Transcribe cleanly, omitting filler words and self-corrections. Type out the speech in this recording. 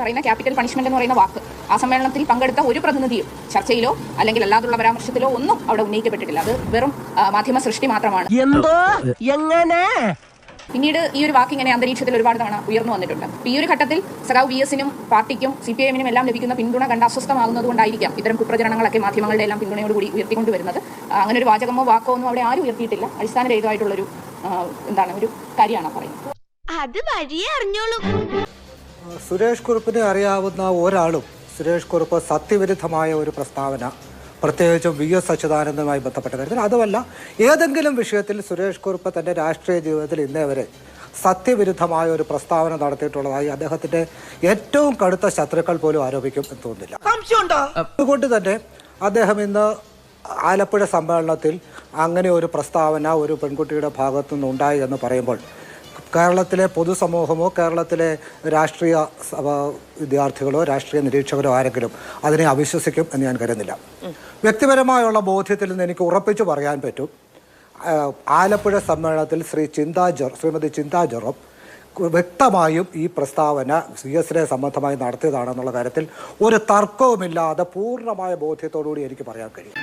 പറയുന്ന capital punishment എന്ന് പറയുന്ന വാക്ക് ആ സമ്മേളനത്തിൽ പങ്കെടുത്ത ഒരു പ്രതിനിധിയും ചർച്ചയിലോ അല്ലെങ്കിൽ അല്ലാതുള്ള പരാമർശത്തിലോ ഒന്നും അവിടെ ഉന്നയിക്കപ്പെട്ടിട്ടില്ല. അത് വെറും മാധ്യമ സൃഷ്ടി മാത്രമാണ്. പിന്നീട് ഈ ഒരു വാക്ക് ഇങ്ങനെ അന്തരീക്ഷത്തിൽ ഒരുപാട് തവണ ഉയർന്നു വന്നിട്ടുണ്ട്. ഈ ഒരു ഘട്ടത്തിൽ സഖാവ് VS-നും പാർട്ടിക്കും CPIM-നും എല്ലാം ലഭിക്കുന്ന പിന്തുണ കണ്ട് അസ്വസ്ഥമാകുന്നതുകൊണ്ടായിരിക്കാം ഇത്തരം കുപ്രചരണങ്ങളൊക്കെ മാധ്യമങ്ങളുടെ എല്ലാം പിന്തുണയോടുകൂടി ഉയർത്തിക്കൊണ്ടുവരുന്നത്. അങ്ങനെ ഒരു വാചകമോ വാക്കോ ഒന്നും അവിടെ ആരും ഉയർത്തിയിട്ടില്ല. അടിസ്ഥാനരഹിതമായിട്ടുള്ളൊരു ഒരു കാര്യമാണ് പറയുന്നത്. അത് വഴിയേ അറിഞ്ഞോളൂ. സുരേഷ് കുറുപ്പിനെ അറിയാവുന്ന ഒരാളും സുരേഷ് കുറുപ്പ് സത്യവിരുദ്ധമായ ഒരു പ്രസ്താവന പ്രത്യേകിച്ചും VS അച്യുതാനന്ദനുമായി ബന്ധപ്പെട്ട കാര്യത്തിൽ അതുമല്ല ഏതെങ്കിലും വിഷയത്തിൽ സുരേഷ് കുറുപ്പ് തൻ്റെ രാഷ്ട്രീയ ജീവിതത്തിൽ ഇന്നേ വരെ സത്യവിരുദ്ധമായ ഒരു പ്രസ്താവന നടത്തിയിട്ടുള്ളതായി അദ്ദേഹത്തിൻ്റെ ഏറ്റവും കടുത്ത ശത്രുക്കൾ പോലും ആരോപിക്കും എന്ന് തോന്നുന്നില്ല. അതുകൊണ്ട് തന്നെ അദ്ദേഹം ഇന്ന് ആലപ്പുഴ സമ്മേളനത്തിൽ അങ്ങനെ ഒരു പ്രസ്താവന ഒരു പെൺകുട്ടിയുടെ ഭാഗത്തു നിന്നുണ്ടായി എന്ന് പറയുമ്പോൾ കേരളത്തിലെ പൊതുസമൂഹമോ കേരളത്തിലെ രാഷ്ട്രീയ വിദ്യാർത്ഥികളോ രാഷ്ട്രീയ നിരീക്ഷകരോ ആരെങ്കിലും അതിനെ അവിശ്വസിക്കും എന്ന് ഞാൻ കരുതുന്നില്ല. വ്യക്തിപരമായുള്ള ബോധ്യത്തിൽ നിന്ന് എനിക്ക് ഉറപ്പിച്ചു പറയാൻ പറ്റും, ആലപ്പുഴ സമ്മേളനത്തിൽ ശ്രീമതി ചിന്താ ജെറോം വ്യക്തമായും ഈ പ്രസ്താവന CS-നെ സംബന്ധമായി നടത്തിയതാണെന്നുള്ള കാര്യത്തിൽ ഒരു തർക്കവുമില്ലാതെ പൂർണ്ണമായ ബോധ്യത്തോടുകൂടി എനിക്ക് പറയാൻ കഴിയും.